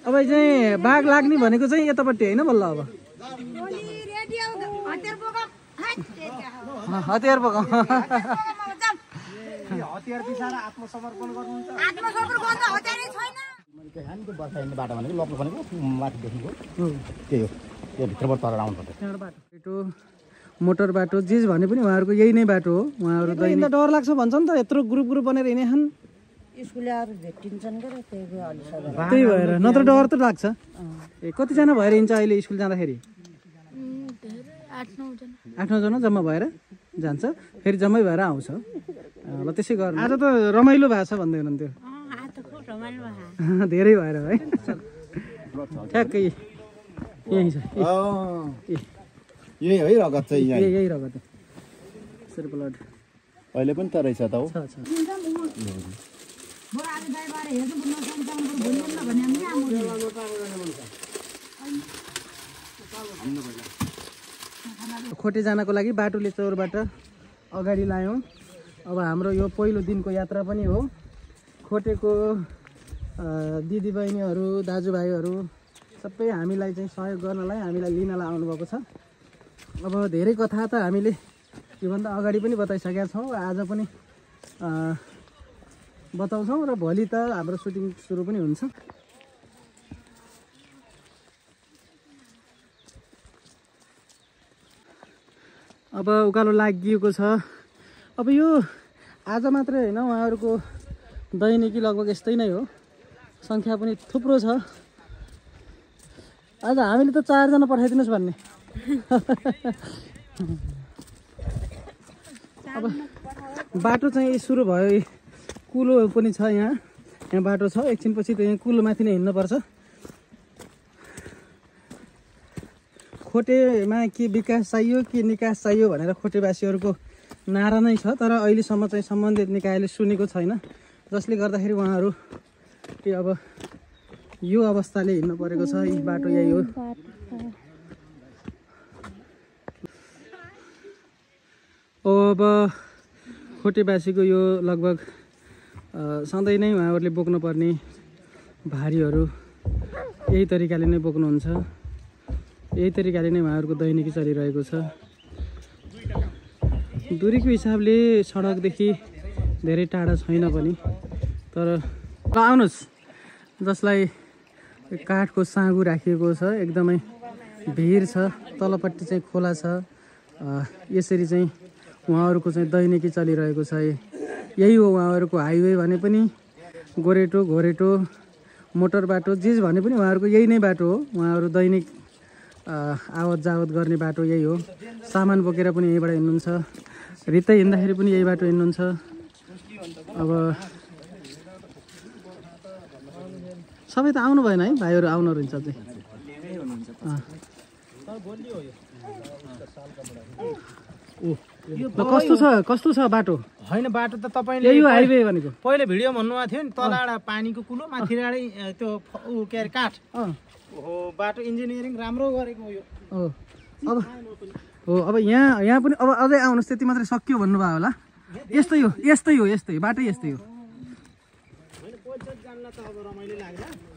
अब चाहिँ बाघ लाग्ने भनेको चाहिँ यतापट्टि होइन बल्ल अब हतियार बोक हतियार बिसाएर आत्मसमर्पण गर्नुहुन्छ बाटो भनेको लोकल भनेको माथिदेखिको त्यही हो त्यो भित्रबाट तल आउनु पर्छ बाटो मोटर बाटो जे भने पनि उहाँहरूको यही नै बाटो हो उहाँहरू दैनिक डर लाग्छ भन्छ नि त यत्रो ग्रुप बनेर हिँडे छन् स्कुलहरू भेटिन्छन् के त्यही भएर नत्र डर त लाग्छ ए कतिजना भएर हिँड्छ अहिले स्कुल जाँदाखेरि 8-9 जना जम्मा भएर जान्छ फेरि जम्मै भएर आउँछ ल त्यसै गर्नु आज त रमाइलो भएको छ भन्दै हुनुहुन्थ्यो धेरै भएर है ठ्याक्कै यही छ यही है रगत चाहिँ यही रगत ब्लड अहिले पनि त रहेछ त हो खोटे जानको लागि बाटोले चौरबाट अगाडि लायौँ अब हाम्रो यो पहिलो दिनको यात्रा पनि हो खोटेको दिदीबहिनीहरू दाजुभाइहरू सबै हामीलाई चाहिँ सहयोग गर्नलाई हामीलाई लिनलाई आउनुभएको छ अब धेरै कथा त हामीले योभन्दा अगाडि पनि बताइसकेका छौँ आज पनि बताउँछौँ र भोलि त हाम्रो सुटिङ सुरु पनि हुन्छ अब उकालो लागिएको छ अब यो आज मात्रै होइन उहाँहरूको दैनिकी लगभग यस्तै नै हो सङ्ख्या पनि थुप्रो छ आज हामीले त 4 जना पठाइदिनुहोस् भन्ने अब बाटो चाहिँ सुरु भयो कुलो पनि छ यहाँ बाटो छ एकछिनपछि त यहाँ कुलोमाथि नै हिँड्नुपर्छ खोटेमा के विकास चाहियो कि निकास चाहियो भनेर खोटेवासीहरूको नारा नै छ तर अहिलेसम्म चाहिँ सम्बन्धित निकायले सुनेको छैन जसले गर्दाखेरि उहाँहरू के अब यो अवस्थाले हिँड्नु परेको छ यी बाटो यही हो अब खोटेवासीको यो लगभग सधैँ नै उहाँहरूले बोक्नुपर्ने भारीहरू यही तरिकाले नै बोक्नुहुन्छ यही तरिकाले नै उहाँहरूको दैनिकी चलिरहेको छ दूरीको हिसाबले सडकदेखि धेरै टाढा छैन पनि तर आउनुहोस् जसलाई काठको साँगु राखिएको छ एकदमै भिर छ तलपट्टि चाहिँ खोला छ यसरी चाहिँ उहाँहरूको चाहिँ दैनिकी चलिरहेको छ यही हो उहाँहरूको हाइवे भने पनि गोरेटो मोटर बाटो जे भने पनि उहाँहरूको यही नै बाटो हो उहाँहरू दैनिक आवत जावत गर्ने बाटो यही हो सामान बोकेर पनि यहीबाट हिँड्नुहुन्छ रित्तै हिँड्दाखेरि पनि यही बाटो हिँड्नुहुन्छ अब सबै त आउनु भएन है भाइहरू आउनुहुन्छ चाहिँ कस्तो छ बाटो होइन बाटो त तपाईँले यो हाइवे भनेको पहिले भिडियो भन्नुभएको थियो नि तलबाट पानीको कुलो माथिबाटै त्यो के अरे काठ हो बाटो इन्जिनियरिङ राम्रो गरेको यो अब यहाँ पनि अब अझै आउनुहोस् त्यति मात्रै सक्यो भन्नुभयो होला यस्तै हो बाटो यस्तै हो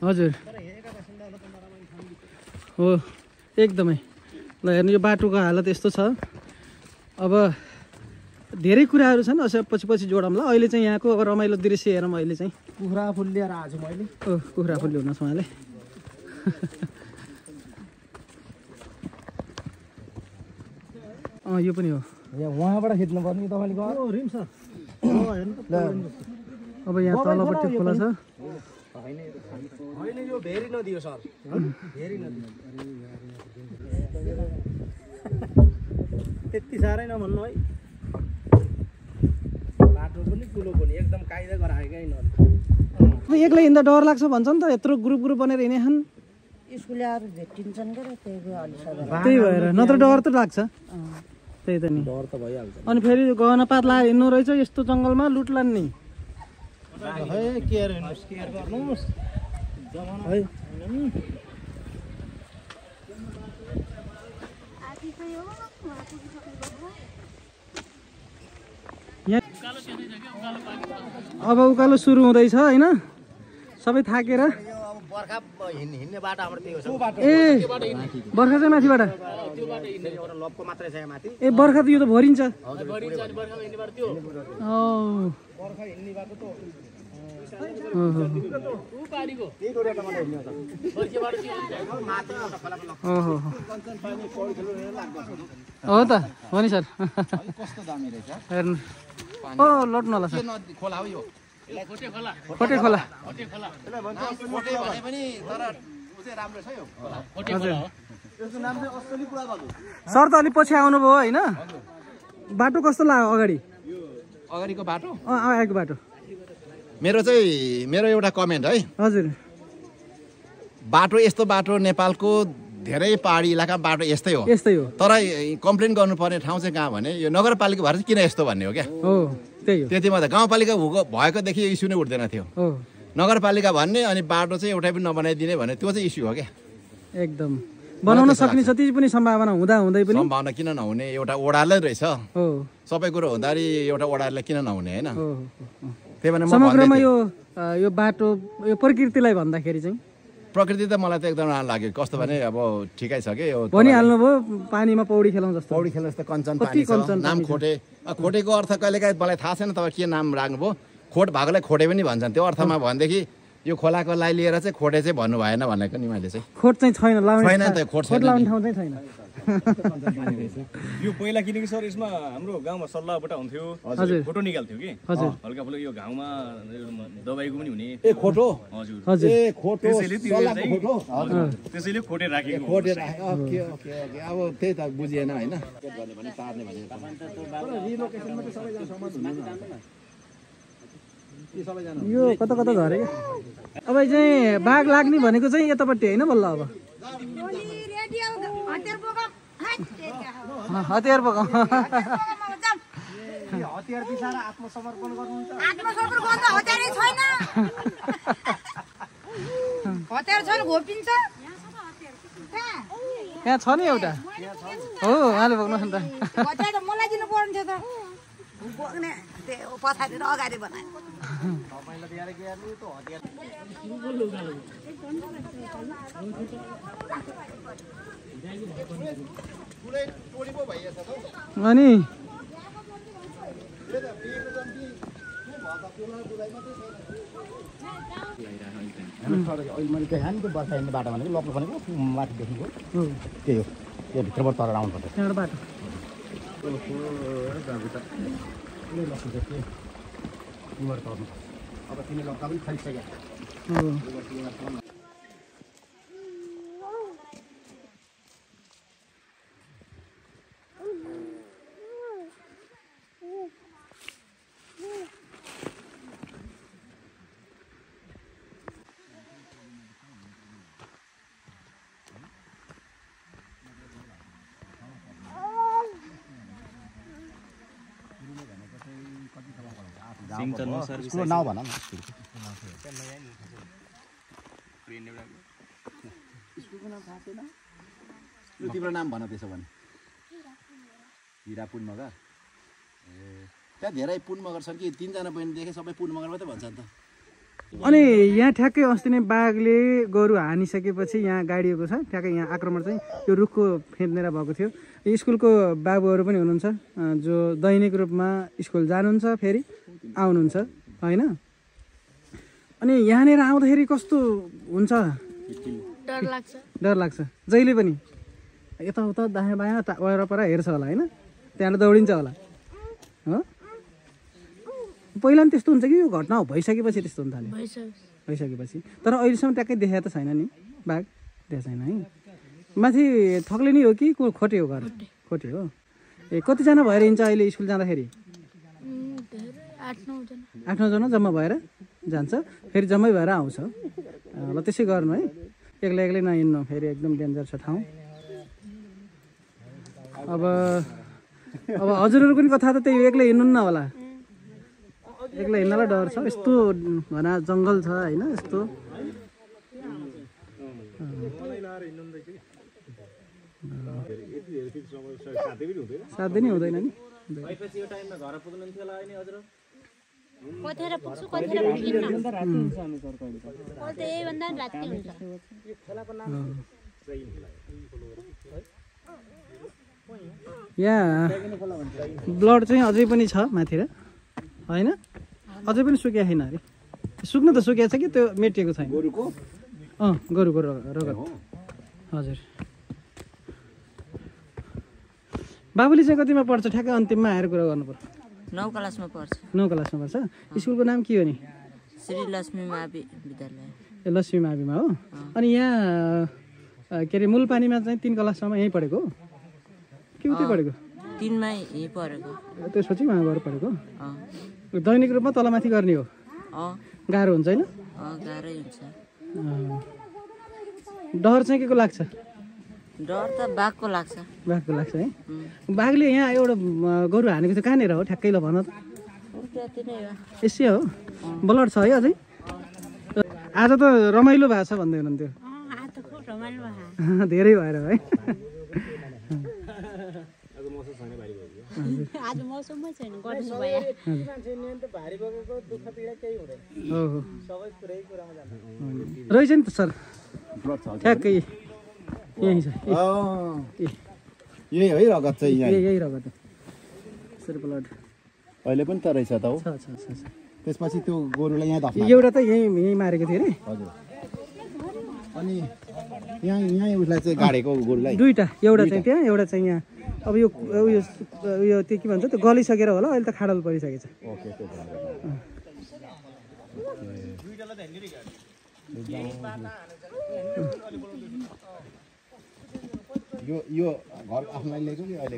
हजुर हो एकदमै ल हेर्नु यो बाटोको हालत यस्तो छ अब धेरै कुराहरू छन् पछि जोडौँला अहिले चाहिँ यहाँको अब रमाइलो दृश्य हेरौँ अहिले चाहिँ कुखुरा फुल लिएर आएको छु मैले कुखुरा फुल ल्याउनुहोस् उहाँले यो पनि हो यहाँ उहाँबाट खिच्नु पर्ने तपाईँले गयो रिम छ अब यहाँ तलपट्टि खोला छ होइन यो भेरी नदी हो सर भेरी नदी त्यति साह्रै नभन्नु है बाटो पनि कुलो पनि एकदम कायदा गराएकै नदी एक्लै हिँड्दा डर लाग्छ भन्छ नि त यत्रो ग्रुप बनेर हिँडे छन् स्कुलहरू भेटिन्छन् के त्यही भएर नत्र डर त लाग्छ त्यही त नि डर त भइहाल्छ अनि फेरि गहनापात लाएर हिँड्नु रहेछ यस्तो जङ्गलमा लुटलान् नि केयर गर्नुहोस् है अब उकालो सुरु हुँदैछ होइन सबै थाकेर बर्खा हिँड्ने बाटो हाम्रो त्यही हो ए बर्खा चाहिँ माथिबाट एउटा लपको मात्रै छ यहाँ माथि ए बर्खा त यो त भरिन्छ हो त हो नि सर कस्तो दामी रहेछ हेर्नु ओ लट्नु होला सर खोला हो यो खोटे खोला खोटे भने पनि तर उ चाहिँ राम्रो छ यो सर त अलिक पछि आउनुभयो होइन बाटो कस्तो लाग्यो अगाडि अगाडिको बाटो आएको बाटो मेरो एउटा कमेन्ट है हजुर बाटो यस्तो बाटो नेपालको धेरै पहाडी इलाका बाटो यस्तै हो तर कम्प्लेन गर्नुपर्ने ठाउँ चाहिँ कहाँ भने यो नगरपालिका भएर किन यस्तो भन्ने हो क्या हो त्यही हो त्यति मात्रै गाउँपालिका भएकोदेखि यो इस्यु नै उठ्दैन थियो हो नगरपालिका भन्ने अनि बाटो चाहिँ एउटै पनि नबनाइदिने भने त्यो चाहिँ इस्यु हो क्या एकदम बनाउन सकिने छ त्यति पनि सम्भावना हुँदा हुँदै पनि सम्भावना किन नहुने एउटा ओडालै रहेछ हो सबै कुरो हुँदाखेरि एउटा ओडाले किन नहुने होइन त्यही भएर समग्रमा यो बाटो यो प्रकृतिलाई भन्दाखेरि चाहिँ प्रकृति त मलाई त एकदम राम्रो लाग्यो कस्तो भने अब ठिकै छ कि यो भनिहाल्नुभयो पानीमा पौडी खेलाउँ जस्तो पौडी खेल्न जस्तो कञ्चन पानी छ नाम खोटे खोटेको अर्थ कहिलेकाहीँ मलाई थाहा छैन तपाईँ के नाम राख्नुभयो खोट भएकोलाई खोटे पनि भन्छन् त्यो अर्थमा भनेदेखि यो खोलाको लाई लिएर चाहिँ खोटे चाहिँ भन्नु भएन भनेको नि मैले चाहिँ खोट चाहिँ छैन छैन त खोट लाउने ठाउँ चाहिँ छैन यो पहिला किनकि सर यसमा हाम्रो गाउँमा सल्लाहबाट हुन्थ्यो फोटो निकाल्थ्यो कि हल्का फुल्का यो घाउमा दबाईको पनि हुने ए खोटो हजुर ए खोटो त्यसैले खोटे राखेको खोटे ओके ओके ओके अब त्यही त बुझिएन हैन भने तार्ने भने तर रिलोकेसनमा चाहिँ सबैजना सहमत हुनुहुन्छ यो कता कता झरे अब चाहिँ बाघ लाग्ने भनेको चाहिँ यतापट्टि होइन बल्ल अब हतियार बोक हतियार बिसाएर आत्मसमर्पण गर्नुहुन्छ आत्मसमर्पण गर्दा हतियारै छैन हतियार छैन घोपिन्छ यहाँ छ नि एउटा हो उहाँले बोक्नु नि त हतियार त मलाई दिनु पर्ने थियो त बोक्ने त्यो पछाडि र अगाडि बनाए तपाईलाई दिएर गेर्नु त हतियार अनि मैले त्यही हानि बर्खा हिँड्ने बाटो भनेको लप्नु भनेको माथिदेखिको त्यही हो त्यो भित्रबाट तर आउनुपर्छ त्यहाँबाट बाटो अब तिमी लक्का पनि खाइसक्यो नाउ भन तिम्रो नाम भन त्यसो भने हिरा पुन मगर ए त्यहाँ धेरै पुन मगर छन् कि तीनजना बहिनी देखे सबै पुन मगर मात्रै भन्छन् त अनि यहाँ ठ्याक्कै अस्ति नै बाघले गोरु हानिसकेपछि यहाँ गाडिएको छ ठ्याक्कै यहाँ आक्रमण चाहिँ यो रुखको फेदनेर भएको थियो स्कुलको बाबुहरू पनि हुनुहुन्छ जो दैनिक रूपमा स्कुल जानुहुन्छ फेरि आउनुहुन्छ होइन अनि यहाँनिर आउँदाखेरि कस्तो हुन्छ डर लाग्छ जहिले पनि यताउता दायाँ बायाँ वरपर हेर्छ होला होइन त्यहाँबाट दौडिन्छ होला हो पहिला पनि त्यस्तो हुन्छ कि यो घटना भइसकेपछि त्यस्तो हुन थाल्यो भइसकेपछि तर अहिलेसम्म ट्याक्कै देखाएको त छैन नि बाघ देखाएको छैन है माथि थक्ले नि हो कि खोटे हो घर खोटे हो ए कतिजना भएर हिँड्छ अहिले स्कुल जाँदाखेरि 8-9 जना जम्मा भएर जान्छ फेरि जम्मै भएर आउँछ ल त्यसै गर्नु है एक्लै एक्लै नहिँड्नु फेरि एकदम डेन्जर छ ठाउँ अब हजुरहरूको पनि कथा त त्यही एक्लै हिँड्नु न होला एक्लै हिँड्नलाई डर छ यस्तो घना जङ्गल छ होइन यस्तो साध्य नै हुँदैन नि यो टाइममा घर पुग्नु थियो होला नि हजुर? 8 9 जना 8 9 जना जम्मा भएर हिँड्छ 8 9 जना जम्मा भएर आउँछ 8 9 जना जम्मै भएर आउँछ फेरि जम्मै भएर आउँछ अहिले पछि यो टाइममा घर पुग्नु थियो होला नि हजुर? कतिखेर पुग्छु कतिखेर पुग्दिनँ कहिले त यही भन्दा राति हुन्छ यहाँ ब्लड चाहिँ अझै पनि छ माथिर होइन अझै पनि सुकेको छैन अरे सुक्नु त सुकेको छ कि त्यो मेटिएको छैन गोरुको रगत हजुर बाबुले चाहिँ कतिमा पढ्छ ठ्याक्कै अन्तिममा आएर कुरा गर्नु पर्छ 9 क्लासमा पढ्छ 9 क्लासमा पढ्छ स्कुलको नाम के हो नि श्री लक्ष्मी मावि विद्यालय ए लक्ष्मी माविमा हो अनि यहाँ के अरे मूलपानीमा चाहिँ 3 क्लाससम्म यहीँ पढेको हो के उतै पढेको 3 मा यहीँ पढेको त्यसपछि उहाँ गएर पढेको दैनिक रूपमा तलमाथि गर्ने हो गाह्रो हुन्छ होइन गाह्रै हुन्छ डर चाहिँ के को लाग्छ डर त बाघको लाग्छ है बाघले यहाँ एउटा गोरु हानेको चाहिँ कहाँनिर हो ठ्याक्कै ल भन त यसै हो ब्लड छ है अझै आज त रमाइलो भएको छ भन्दै हुनुहुन्थ्यो धेरै भएर है आज मौसममै छैन गर्नु भयो मान्छे नि त भारी बोकेको दुःख पीडा केही हुँदैन ओहो सबै पुरै कुरामा जान्छ रहेछ नि त सर ठ्याक्कै यही छ यही है रगत चाहिँ यही रगत सर ब्लड अहिले पनि त रहेछ त हो छ त्यसपछि त्यो गोरुलाई यहाँ धप्न एउटा त यही मारेको थियो अरे हजुर अनि यहाँ उसलाई चाहिँ गाडेको गोरुलाई दुईटा एउटा चाहिँ त्यहाँ एउटा चाहिँ यहाँ अब यो त्यो के भन्छ त्यो गलिसकेर होला अहिले त खाडल परिसकेको छ ओके यो घर आफ्नैले कि अहिले